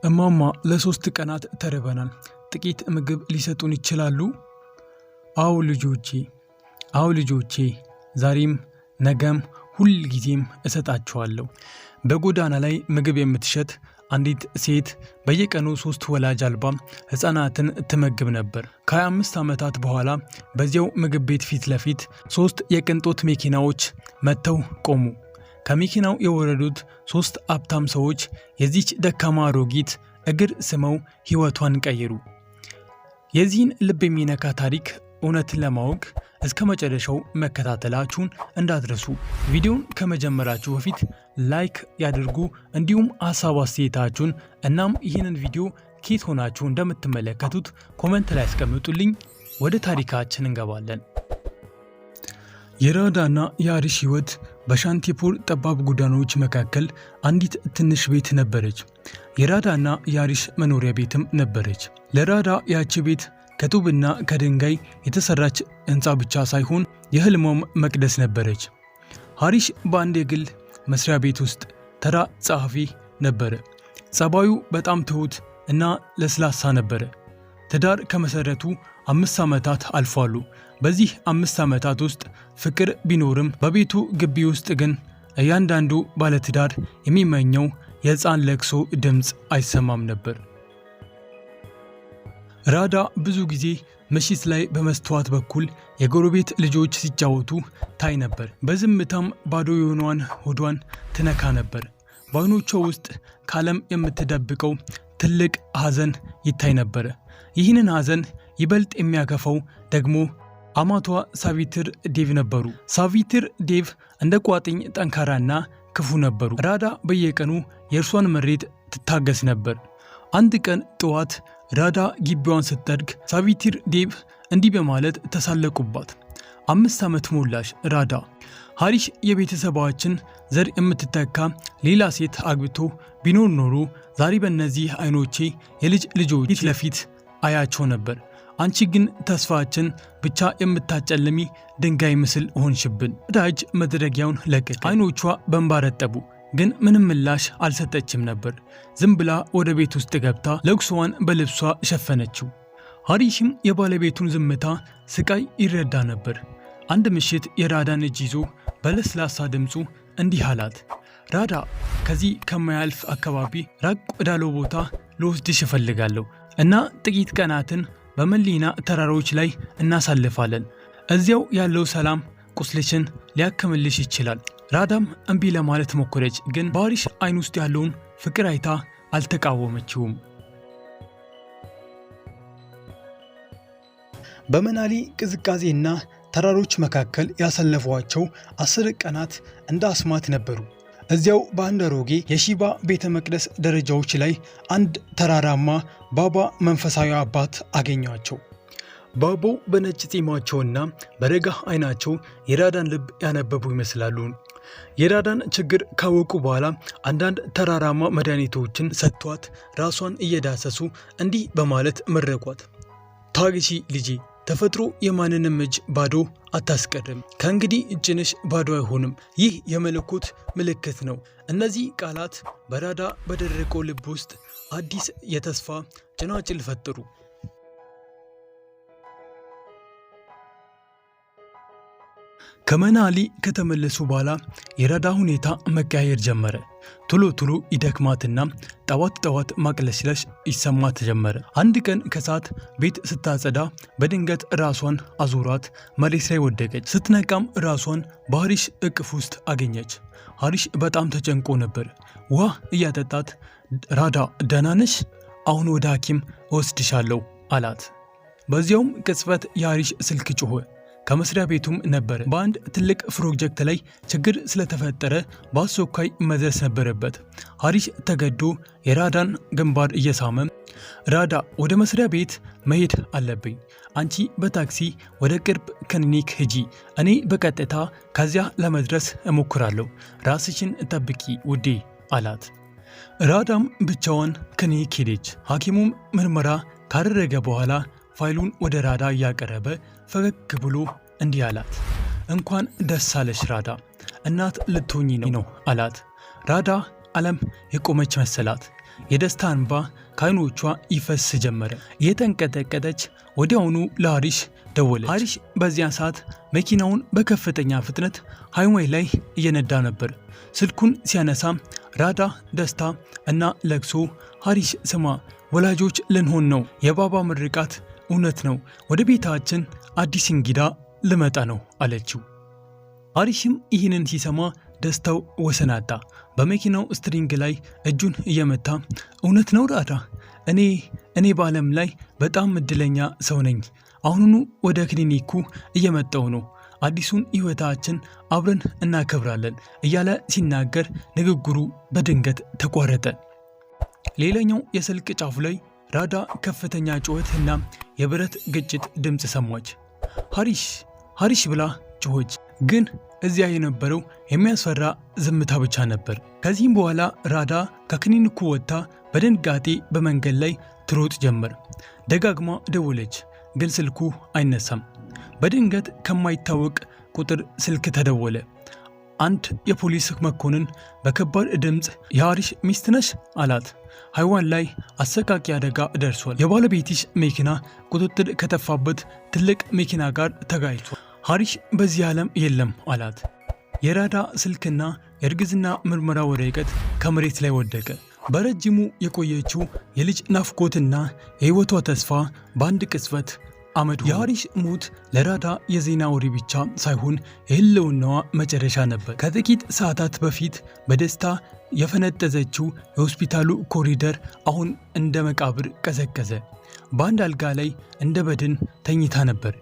እማማ ለሶስት ቀናት ተርበናል። ጥቂት ምግብ ሊሰጡን ይችላሉ? አዎ ልጆቼ፣ ዛሬም ነገም ሁል ጊዜም እሰጣችኋለሁ። በጎዳና ላይ ምግብ የምትሸጥ አንዲት ሴት በየቀኑ 3 ወላጅ አልባ ሕፃናትን ትመግብ ነበር። ከ25 ዓመታት በኋላ በዚያው ምግብ ቤት ፊት ለፊት 3 የቅንጦት መኪናዎች መጥተው ቆሙ። ከመኪናው የወረዱት 3 ሀብታም ሰዎች የዚች ደካማ አሮጊት እግር ስመው ሕይወቷን ቀየሩ። የዚህን ልብ የሚነካ ታሪክ እውነትን ለማወቅ እስከ መጨረሻው መከታተላችሁን እንዳትረሱ። ቪዲዮን ከመጀመራችሁ በፊት ላይክ ያድርጉ፣ እንዲሁም ሀሳብ አስተያየታችሁን እናም ይህንን ቪዲዮ ከየት ሆናችሁ እንደምትመለከቱት ኮሜንት ላይ አስቀምጡልኝ። ወደ ታሪካችን እንገባለን። የራዳና የአሪሽ ሕይወት በሻንቲፖር ጠባብ ጎዳናዎች መካከል አንዲት ትንሽ ቤት ነበረች። የራዳና የአሪሽ መኖሪያ ቤትም ነበረች። ለራዳ ያቺ ቤት ከጡብና ከድንጋይ የተሰራች ሕንፃ ብቻ ሳይሆን የህልሟም መቅደስ ነበረች። አሪሽ በአንድ የግል መስሪያ ቤት ውስጥ ተራ ጸሐፊ ነበረ። ጸባዩ በጣም ትሁት እና ለስላሳ ነበረ። ትዳር ከመሰረቱ 5 ዓመታት አልፏሉ። በዚህ 5 ዓመታት ውስጥ ፍቅር ቢኖርም በቤቱ ግቢ ውስጥ ግን እያንዳንዱ ባለትዳር የሚመኘው የሕፃን ለቅሶ ድምፅ አይሰማም ነበር። ራዳ ብዙ ጊዜ ምሽት ላይ በመስተዋት በኩል የጎረቤት ልጆች ሲጫወቱ ታይ ነበር። በዝምታም ባዶ የሆነዋን ሆዷን ትነካ ነበር። በዓይኖቿ ውስጥ ከዓለም የምትደብቀው ትልቅ ሐዘን ይታይ ነበር። ይህንን ሐዘን ይበልጥ የሚያከፋው ደግሞ አማቷ ሳቪትር ዴቭ ነበሩ። ሳቪትር ዴቭ እንደ ቋጥኝ ጠንካራና ክፉ ነበሩ። ራዳ በየቀኑ የእርሷን መሬት ትታገስ ነበር። አንድ ቀን ጠዋት ራዳ ግቢዋን ስትጠርግ ሳቪትር ዴቭ እንዲህ በማለት ተሳለቁባት። 5 ዓመት ሞላሽ ራዳ። አሪሽ የቤተሰባችን ዘር የምትተካ ሌላ ሴት አግብቶ ቢኖር ኖሮ ዛሬ በእነዚህ አይኖቼ የልጅ ልጆች ፊት ለፊት አያቸው ነበር። አንቺ ግን ተስፋችን ብቻ የምታጨልሚ ድንጋይ ምስል ሆንሽብን። ዳጅ መድረጊያውን ለቀቀ። አይኖቿ በእንባ ረጠቡ፣ ግን ምንም ምላሽ አልሰጠችም ነበር። ዝም ብላ ወደ ቤት ውስጥ ገብታ ለቅሶዋን በልብሷ ሸፈነችው። አሪሽም የባለቤቱን ዝምታ ስቃይ ይረዳ ነበር። አንድ ምሽት የራዳን እጅ ይዞ በለስላሳ ድምፁ እንዲህ አላት። ራዳ፣ ከዚህ ከማያልፍ አካባቢ ራቅ ወዳለው ቦታ ልወስድሽ እፈልጋለሁ እና ጥቂት ቀናትን በመሊና ተራሮች ላይ እናሳልፋለን። እዚያው ያለው ሰላም ቁስልሽን ሊያክምልሽ ይችላል። ራዳም እምቢ ለማለት ሞከረች፣ ግን በአሪሽ አይን ውስጥ ያለውን ፍቅር አይታ አልተቃወመችውም። በመናሊ ቅዝቃዜና ተራሮች መካከል ያሳለፏቸው 10 ቀናት እንደ አስማት ነበሩ። እዚያው በአንድ አሮጌ የሺባ ቤተ መቅደስ ደረጃዎች ላይ አንድ ተራራማ ባባ መንፈሳዊ አባት አገኟቸው። ባባው በነጭ ጺማቸውና በረጋ አይናቸው የራዳን ልብ ያነበቡ ይመስላሉ። የራዳን ችግር ካወቁ በኋላ አንዳንድ ተራራማ መድኃኒቶችን ሰጥቷት ራሷን እየዳሰሱ እንዲህ በማለት መረቋት። ታግሺ ልጄ፣ ተፈጥሮ የማንንም እጅ ባዶ አታስቀርም። ከእንግዲህ እጅንሽ ባዶ አይሆንም። ይህ የመለኮት ምልክት ነው። እነዚህ ቃላት በራዳ በደረቀው ልብ ውስጥ አዲስ የተስፋ ጭላንጭል ፈጠሩ። ከመናሊ ከተመለሱ በኋላ የራዳ ሁኔታ መቀያየር ጀመረ። ቶሎ ይደክማትና ጠዋት ማቅለሽለሽ ይሰማት ጀመረ። አንድ ቀን ከሰዓት ቤት ስታጸዳ በድንገት ራሷን አዙራት መሬት ላይ ወደቀች። ስትነቃም ራሷን በአሪሽ እቅፍ ውስጥ አገኘች። አሪሽ በጣም ተጨንቆ ነበር። ውሃ እያጠጣት ራዳ ደህና ነሽ? አሁን ወደ ሐኪም እወስድሻለሁ አላት። በዚያውም ቅጽበት የአሪሽ ስልክ ጮኸ። ከመስሪያ ቤቱም ነበር። በአንድ ትልቅ ፕሮጀክት ላይ ችግር ስለተፈጠረ በአስቸኳይ መድረስ ነበረበት። አሪሽ ተገዶ የራዳን ግንባር እየሳመ ራዳ፣ ወደ መስሪያ ቤት መሄድ አለብኝ። አንቺ በታክሲ ወደ ቅርብ ክሊኒክ ሂጂ፣ እኔ በቀጥታ ከዚያ ለመድረስ እሞክራለሁ። ራስሽን ጠብቂ ውዴ አላት። ራዳም ብቻዋን ክሊኒክ ሄደች። ሐኪሙም ምርመራ ካደረገ በኋላ ፋይሉን ወደ ራዳ እያቀረበ ፈገግ ብሎ እንዲህ አላት። እንኳን ደስ አለሽ ራዳ፣ እናት ልትሆኚ ነው አላት። ራዳ ዓለም የቆመች መሰላት። የደስታ እንባ ከዓይኖቿ ይፈስ ጀመረ። የተንቀጠቀጠች ወዲያውኑ ለሐሪሽ ደወለች። ሐሪሽ በዚያ ሰዓት መኪናውን በከፍተኛ ፍጥነት ሃይዌይ ላይ እየነዳ ነበር። ስልኩን ሲያነሳ ራዳ ደስታ እና ለቅሶ። ሐሪሽ ስማ፣ ወላጆች ልንሆን ነው። የባባ ምርቃት እውነት ነው። ወደ ቤታችን አዲስ እንግዳ ልመጣ ነው አለችው። ሐሪሽም ይህንን ሲሰማ ደስታው ወሰን አጣ። በመኪናው ስትሪንግ ላይ እጁን እየመታ እውነት ነው ራዳ፣ እኔ በዓለም ላይ በጣም እድለኛ ሰው ነኝ። አሁኑኑ ወደ ክሊኒኩ እየመጣው ነው። አዲሱን ሕይወታችን አብረን እናከብራለን እያለ ሲናገር ንግግሩ በድንገት ተቋረጠ። ሌላኛው የስልክ ጫፉ ላይ ራዳ ከፍተኛ ጩኸት እና የብረት ግጭት ድምፅ ሰማች። ሐሪሽ ብላ ጮኸች። ግን እዚያ የነበረው የሚያስፈራ ዝምታ ብቻ ነበር። ከዚህም በኋላ ራዳ ከክሊኒኩ ወጥታ በድንጋጤ በመንገድ ላይ ትሮጥ ጀመር። ደጋግማ ደወለች፣ ግን ስልኩ አይነሳም። በድንገት ከማይታወቅ ቁጥር ስልክ ተደወለ። አንድ የፖሊስ መኮንን በከባድ ድምፅ የሐሪሽ ሚስት ነሽ አላት። ሃይዋን ላይ አሰቃቂ አደጋ ደርሷል። የባለቤትሽ መኪና ቁጥጥር ከተፋበት ትልቅ መኪና ጋር ተጋጭቷል። ሐሪሽ በዚህ ዓለም የለም አላት። የራዳ ስልክና የእርግዝና ምርመራ ወረቀት ከመሬት ላይ ወደቀ። በረጅሙ የቆየችው የልጅ ናፍቆትና የሕይወቷ ተስፋ በአንድ ቅጽበት አመድ። የሐሪሽ ሞት ለራዳ የዜና ወሬ ብቻ ሳይሆን የህልውናዋ መጨረሻ ነበር። ከጥቂት ሰዓታት በፊት በደስታ የፈነጠዘችው የሆስፒታሉ ኮሪደር አሁን እንደ መቃብር ቀዘቀዘ። በአንድ አልጋ ላይ እንደ በድን ተኝታ ነበር።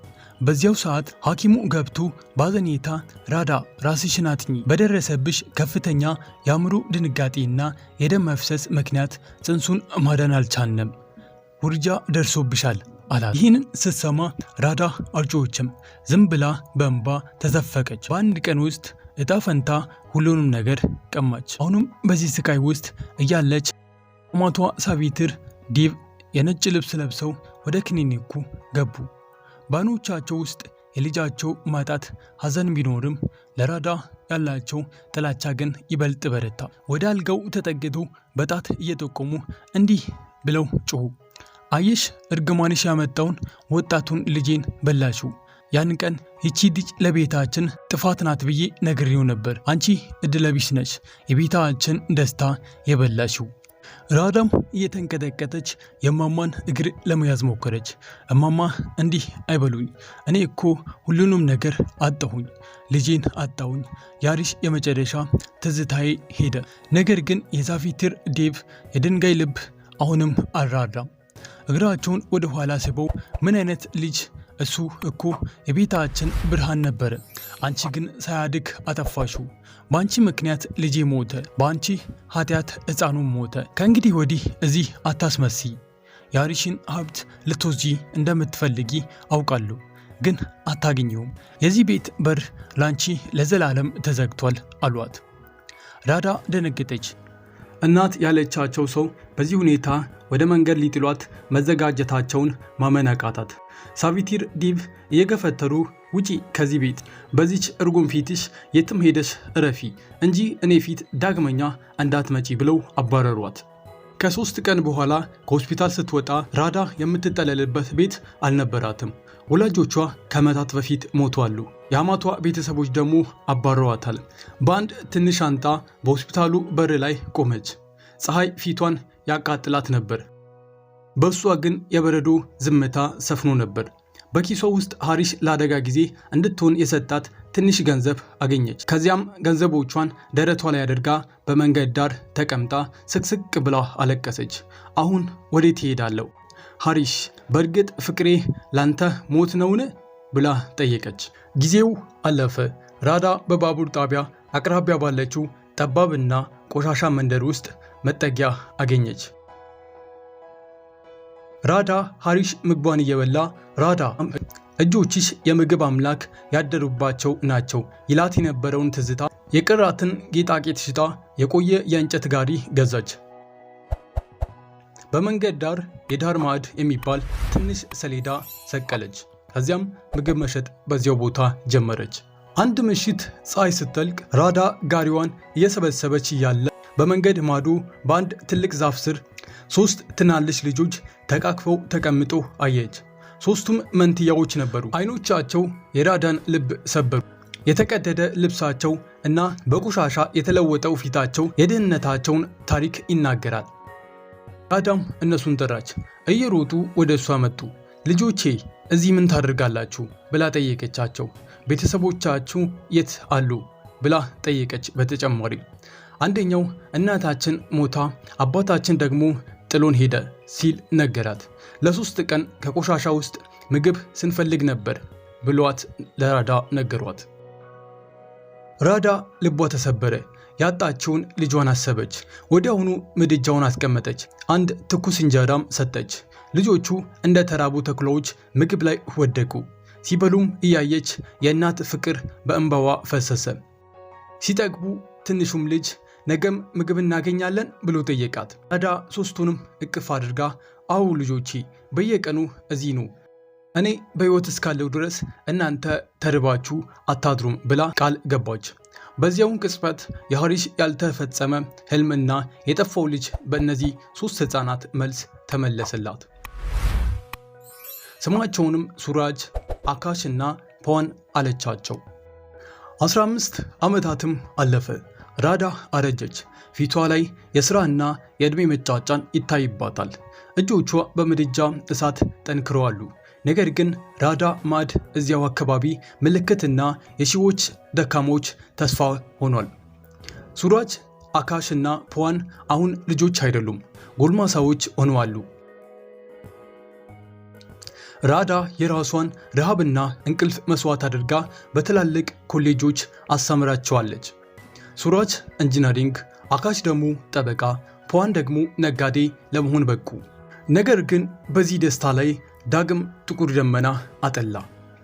በዚያው ሰዓት ሐኪሙ ገብቶ ባዘኔታ ራዳ ራስሽን አትኚ፣ በደረሰብሽ ከፍተኛ የአእምሮ ድንጋጤና የደም መፍሰስ ምክንያት ጽንሱን ማዳን አልቻልንም፣ ውርጃ ደርሶብሻል አላት። ይህንን ስትሰማ ራዳ አልጮኸችም፣ ዝም ብላ በእንባ ተዘፈቀች። በአንድ ቀን ውስጥ እጣ ፈንታ ሁሉንም ነገር ቀማች። አሁንም በዚህ ስቃይ ውስጥ እያለች አማቷ ሳቪትር ዴቭ የነጭ ልብስ ለብሰው ወደ ክሊኒኩ ገቡ። በዓይኖቻቸው ውስጥ የልጃቸው ማጣት ሐዘን ቢኖርም ለራዳ ያላቸው ጥላቻ ግን ይበልጥ በረታ። ወደ አልጋው ተጠግቶ በጣት እየጠቆሙ እንዲህ ብለው ጮኹ፣ አየሽ፣ እርግማንሽ ያመጣውን ወጣቱን ልጄን በላሽው። ያን ቀን ይቺ ልጅ ለቤታችን ጥፋት ናት ብዬ ነግሬው ነበር። አንቺ እድለቢስ ነች፣ የቤታችን ደስታ የበላሽው። ራዳም እየተንቀጠቀጠች የማማን እግር ለመያዝ ሞከረች። እማማ እንዲህ አይበሉኝ፣ እኔ እኮ ሁሉንም ነገር አጣሁኝ፣ ልጄን አጣሁኝ። የሐሪሽ የመጨረሻ ትዝታዬ ሄደ። ነገር ግን የሳቪትር ዴቭ የድንጋይ ልብ አሁንም አልራራም። እግራቸውን ወደ ኋላ ስበው ምን አይነት ልጅ! እሱ እኮ የቤታችን ብርሃን ነበረ። አንቺ ግን ሳያድግ አጠፋሽው። በአንቺ ምክንያት ልጄ ሞተ። በአንቺ ኃጢአት ሕፃኑም ሞተ። ከእንግዲህ ወዲህ እዚህ አታስመሲ። የሐሪሽን ሀብት ልትወስጂ እንደምትፈልጊ አውቃለሁ፣ ግን አታገኘውም። የዚህ ቤት በር ላንቺ ለዘላለም ተዘግቷል አሏት። ራዳ ደነገጠች። እናት ያለቻቸው ሰው በዚህ ሁኔታ ወደ መንገድ ሊጥሏት መዘጋጀታቸውን ማመን አቃታት። ሳቪትር ዴቭ እየገፈተሩ ውጪ ከዚህ ቤት፣ በዚች እርጉም ፊትሽ የትም ሄደሽ እረፊ እንጂ እኔ ፊት ዳግመኛ እንዳትመጪ ብለው አባረሯት። ከ3 ቀን በኋላ ከሆስፒታል ስትወጣ ራዳ የምትጠለልበት ቤት አልነበራትም። ወላጆቿ ከዓመታት በፊት ሞተዋል። የአማቷ ቤተሰቦች ደግሞ አባረዋታል። በአንድ ትንሽ ሻንጣ በሆስፒታሉ በር ላይ ቆመች። ፀሐይ ፊቷን ያቃጥላት ነበር። በእሷ ግን የበረዶ ዝምታ ሰፍኖ ነበር። በኪሷ ውስጥ ሐሪሽ ለአደጋ ጊዜ እንድትሆን የሰጣት ትንሽ ገንዘብ አገኘች። ከዚያም ገንዘቦቿን ደረቷ ላይ አድርጋ በመንገድ ዳር ተቀምጣ ስቅስቅ ብላ አለቀሰች። አሁን ወዴት እሄዳለሁ? ሐሪሽ፣ በእርግጥ ፍቅሬ ላንተ ሞት ነውን? ብላ ጠየቀች። ጊዜው አለፈ። ራዳ በባቡር ጣቢያ አቅራቢያ ባለችው ጠባብና ቆሻሻ መንደር ውስጥ መጠጊያ አገኘች። ራዳ ሐሪሽ ምግቧን እየበላ ራዳ እጆችሽ የምግብ አምላክ ያደሩባቸው ናቸው ይላት የነበረውን ትዝታ የቀራትን ጌጣጌጥ ሽጣ የቆየ የእንጨት ጋሪ ገዛች። በመንገድ ዳር የዳር ማዕድ የሚባል ትንሽ ሰሌዳ ሰቀለች። ከዚያም ምግብ መሸጥ በዚያው ቦታ ጀመረች። አንድ ምሽት ፀሐይ ስትጠልቅ ራዳ ጋሪዋን እየሰበሰበች እያለ በመንገድ ማዶ በአንድ ትልቅ ዛፍ ስር ሶስት ትናንሽ ልጆች ተቃቅፈው ተቀምጠው አየች። ሶስቱም መንትያዎች ነበሩ። አይኖቻቸው የራዳን ልብ ሰበሩ። የተቀደደ ልብሳቸው እና በቆሻሻ የተለወጠው ፊታቸው የድህነታቸውን ታሪክ ይናገራል። ራዳም እነሱን ጠራች። እየሮጡ ወደ እሷ መጡ። ልጆቼ እዚህ ምን ታደርጋላችሁ ብላ ጠየቀቻቸው። ቤተሰቦቻችሁ የት አሉ ብላ ጠየቀች። በተጨማሪ አንደኛው እናታችን ሞታ አባታችን ደግሞ ጥሎን ሄደ ሲል ነገራት። ለ3 ቀን ከቆሻሻ ውስጥ ምግብ ስንፈልግ ነበር ብሏት ለራዳ ነገሯት። ራዳ ልቧ ተሰበረ። ያጣችውን ልጇን አሰበች። ወዲያውኑ ምድጃውን አስቀመጠች። አንድ ትኩስ እንጀራም ሰጠች። ልጆቹ እንደ ተራቡ ተኩላዎች ምግብ ላይ ወደቁ። ሲበሉም እያየች የእናት ፍቅር በእንባዋ ፈሰሰ። ሲጠግቡ ትንሹም ልጅ ነገም ምግብ እናገኛለን ብሎ ጠየቃት። ራዳ ሶስቱንም እቅፍ አድርጋ አዎ ልጆቼ በየቀኑ እዚህ ኑ፣ እኔ በሕይወት እስካለሁ ድረስ እናንተ ተርባችሁ አታድሩም ብላ ቃል ገባች። በዚያውን ቅጽበት የሐሪሽ ያልተፈጸመ ህልምና የጠፋው ልጅ በእነዚህ 3 ሕፃናት መልስ ተመለሰላት። ስማቸውንም ሱራጅ፣ አካሽ እና ፓዋን አለቻቸው። 15 ዓመታትም አለፈ። ራዳ አረጀች። ፊቷ ላይ የሥራና የዕድሜ መጫጫን ይታይባታል። እጆቿ በምድጃ እሳት ጠንክረዋሉ። ነገር ግን ራዳ ማድ እዚያው አካባቢ ምልክትና የሺዎች ደካሞች ተስፋ ሆኗል። ሱራጅ፣ አካሽ እና ፓዋን አሁን ልጆች አይደሉም፣ ጎልማሳዎች ሆነዋል። ራዳ የራሷን ረሃብና እንቅልፍ መስዋዕት አድርጋ በትላልቅ ኮሌጆች አስተምራቸዋለች። ሱራጅ ኢንጂነሪንግ፣ አካሽ ደግሞ ጠበቃ፣ ፓዋን ደግሞ ነጋዴ ለመሆን በቁ። ነገር ግን በዚህ ደስታ ላይ ዳግም ጥቁር ደመና አጠላ።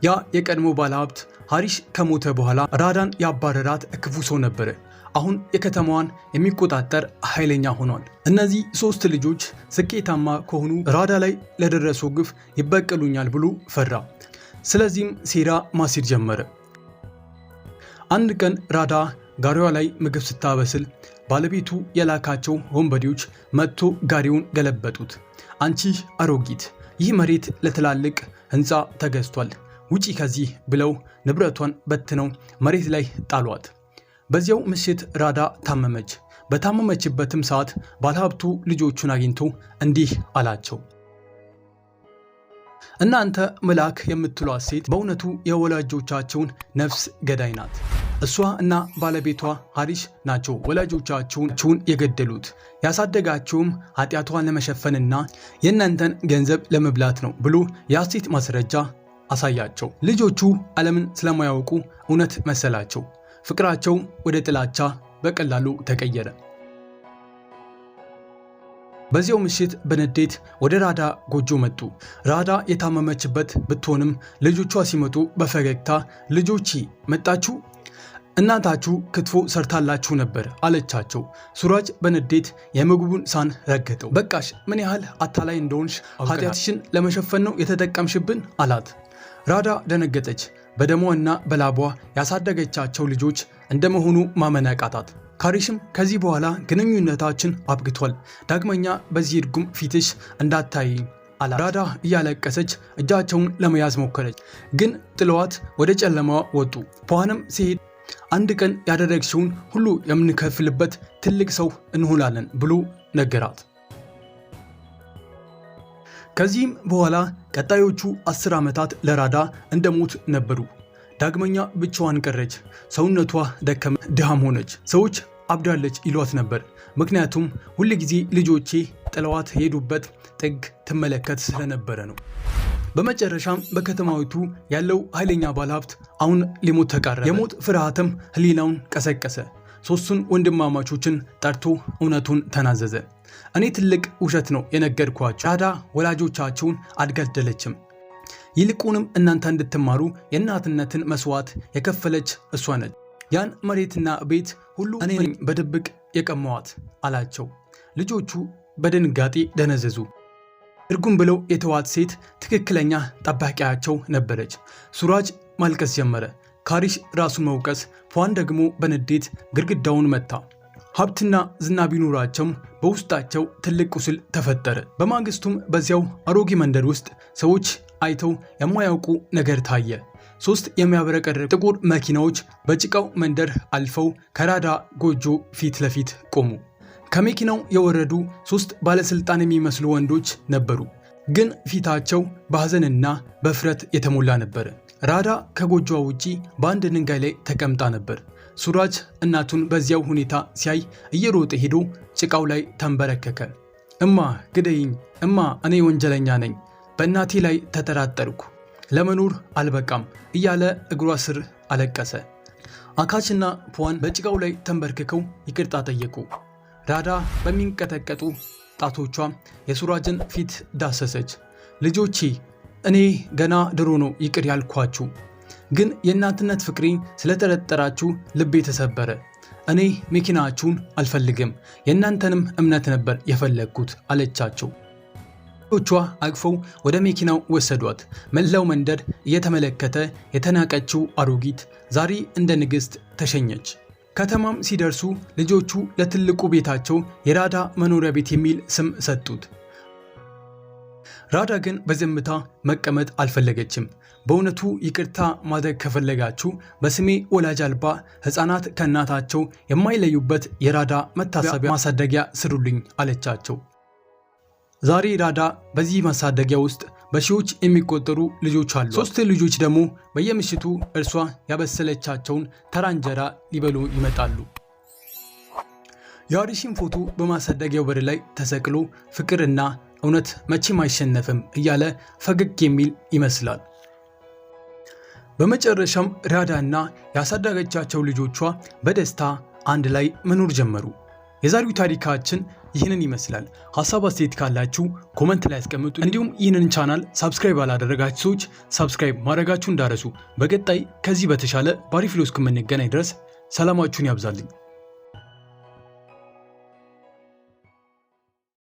ያ የቀድሞ ባለሀብት ሐሪሽ ከሞተ በኋላ ራዳን ያባረራት ክፉ ሰው ነበረ። አሁን የከተማዋን የሚቆጣጠር ኃይለኛ ሆኗል። እነዚህ 3 ልጆች ስኬታማ ከሆኑ ራዳ ላይ ለደረሰው ግፍ ይበቀሉኛል ብሎ ፈራ። ስለዚህም ሴራ ማሲር ጀመረ። አንድ ቀን ራዳ ጋሪዋ ላይ ምግብ ስታበስል ባለቤቱ የላካቸው ወንበዴዎች መጥቶ ጋሪውን ገለበጡት። አንቺ አሮጊት፣ ይህ መሬት ለትላልቅ ህንፃ ተገዝቷል፣ ውጪ ከዚህ ብለው ንብረቷን በትነው መሬት ላይ ጣሏት። በዚያው ምሽት ራዳ ታመመች። በታመመችበትም ሰዓት ባለሀብቱ ልጆቹን አግኝቶ እንዲህ አላቸው። እናንተ መልአክ የምትሏት ሴት በእውነቱ የወላጆቻቸውን ነፍስ ገዳይ ናት። እሷ እና ባለቤቷ ሐሪሽ ናቸው ወላጆቻቸውን የገደሉት። ያሳደጋቸውም ኃጢአቷን ለመሸፈንና የእናንተን ገንዘብ ለመብላት ነው ብሎ የሐሰት ማስረጃ አሳያቸው። ልጆቹ ዓለምን ስለማያውቁ እውነት መሰላቸው። ፍቅራቸው ወደ ጥላቻ በቀላሉ ተቀየረ። በዚያው ምሽት በንዴት ወደ ራዳ ጎጆ መጡ። ራዳ የታመመችበት ብትሆንም ልጆቿ ሲመጡ በፈገግታ ልጆቼ መጣችሁ? እናታችሁ ክትፎ ሰርታላችሁ ነበር አለቻቸው። ሱራጅ በንዴት የምግቡን ሳህን ረገጠው። በቃሽ፣ ምን ያህል አታላይ እንደሆንሽ ኃጢአትሽን ለመሸፈን ነው የተጠቀምሽብን አላት። ራዳ ደነገጠች። በደሟና በላቧ ያሳደገቻቸው ልጆች እንደመሆኑ ማመን አቃታት። ሐሪሽም ከዚህ በኋላ ግንኙነታችን አብቅቷል፣ ዳግመኛ በዚህ እርጉም ፊትሽ እንዳታይኝ አላት። ራዳ እያለቀሰች እጃቸውን ለመያዝ ሞከረች፣ ግን ጥለዋት ወደ ጨለማ ወጡ። ፓዋንም ሲሄድ አንድ ቀን ያደረግሽውን ሁሉ የምንከፍልበት ትልቅ ሰው እንሆናለን ብሎ ነገራት። ከዚህም በኋላ ቀጣዮቹ 10 ዓመታት ለራዳ እንደ ሞት ነበሩ። ዳግመኛ ብቻዋን ቀረች። ሰውነቷ ደከመ፣ ድሃም ሆነች። ሰዎች አብዳለች ይሏት ነበር። ምክንያቱም ሁል ጊዜ ልጆቼ ጥለዋት ሄዱበት ጥግ ትመለከት ስለነበረ ነው። በመጨረሻም በከተማዊቱ ያለው ኃይለኛ ባለሀብት አሁን ሊሞት ተቃረበ። የሞት ፍርሃትም ህሊናውን ቀሰቀሰ። 3ቱን ወንድማማቾችን ጠርቶ እውነቱን ተናዘዘ። እኔ ትልቅ ውሸት ነው የነገርኳቸው። ራዳ ወላጆቻቸውን አልገደለችም። ይልቁንም እናንተ እንድትማሩ የእናትነትን መስዋዕት የከፈለች እሷ ነች። ያን መሬትና ቤት ሁሉ እኔ በድብቅ የቀማዋት አላቸው። ልጆቹ በድንጋጤ ደነዘዙ። እርጉም ብለው የተዋት ሴት ትክክለኛ ጠባቂያቸው ነበረች። ሱራጅ ማልቀስ ጀመረ። ሐሪሽ ራሱን መውቀስ፣ ፓዋን ደግሞ በንዴት ግድግዳውን መታ። ሀብትና ዝና ቢኖራቸውም በውስጣቸው ትልቅ ቁስል ተፈጠረ። በማግስቱም በዚያው አሮጌ መንደር ውስጥ ሰዎች አይተው የማያውቁ ነገር ታየ። 3 የሚያብረቀርቁ ጥቁር መኪናዎች በጭቃው መንደር አልፈው ከራዳ ጎጆ ፊት ለፊት ቆሙ። ከመኪናው የወረዱ 3 ባለስልጣን የሚመስሉ ወንዶች ነበሩ፣ ግን ፊታቸው በሐዘንና በፍረት የተሞላ ነበር። ራዳ ከጎጆዋ ውጪ በአንድ ድንጋይ ላይ ተቀምጣ ነበር። ሱራጅ እናቱን በዚያው ሁኔታ ሲያይ እየሮጠ ሄዶ ጭቃው ላይ ተንበረከከ። እማ ግደይኝ፣ እማ እኔ ወንጀለኛ ነኝ፣ በእናቴ ላይ ተጠራጠርኩ፣ ለመኖር አልበቃም እያለ እግሯ ስር አለቀሰ። አካችና ፑዋን በጭቃው ላይ ተንበርክከው ይቅርታ ጠየቁ። ራዳ በሚንቀጠቀጡ ጣቶቿ የሱራጅን ፊት ዳሰሰች። ልጆቼ፣ እኔ ገና ድሮ ነው ይቅር ያልኳችሁ፣ ግን የእናትነት ፍቅሬን ስለጠረጠራችሁ ልቤ ተሰበረ። እኔ መኪናችሁን አልፈልግም፣ የእናንተንም እምነት ነበር የፈለግኩት አለቻቸው። ልጆቿ አቅፈው ወደ መኪናው ወሰዷት። መላው መንደር እየተመለከተ የተናቀችው አሮጊት ዛሬ እንደ ንግሥት ተሸኘች። ከተማም ሲደርሱ ልጆቹ ለትልቁ ቤታቸው የራዳ መኖሪያ ቤት የሚል ስም ሰጡት። ራዳ ግን በዝምታ መቀመጥ አልፈለገችም። በእውነቱ ይቅርታ ማድረግ ከፈለጋችሁ በስሜ ወላጅ አልባ ሕፃናት ከእናታቸው የማይለዩበት የራዳ መታሰቢያ ማሳደጊያ ስሩልኝ አለቻቸው። ዛሬ ራዳ በዚህ ማሳደጊያ ውስጥ በሺዎች የሚቆጠሩ ልጆች አሉ። 3 ልጆች ደግሞ በየምሽቱ እርሷ ያበሰለቻቸውን ተራ እንጀራ ሊበሉ ይመጣሉ። የአሪሺም ፎቶ በማሳደጊያው በር ላይ ተሰቅሎ ፍቅርና እውነት መቼም አይሸነፍም እያለ ፈገግ የሚል ይመስላል። በመጨረሻም ራዳና ያሳደገቻቸው ልጆቿ በደስታ አንድ ላይ መኖር ጀመሩ። የዛሬው ታሪካችን ይህንን ይመስላል። ሐሳብ አስተያየት ካላችሁ ኮመንት ላይ አስቀምጡ። እንዲሁም ይህንን ቻናል ሳብስክራይብ ያላደረጋችሁ ሰዎች ሳብስክራይብ ማድረጋችሁ እንዳረሱ። በቀጣይ ከዚህ በተሻለ ባሪፍ ቪዲዮ እስከምንገናኝ ድረስ ሰላማችሁን ያብዛልኝ።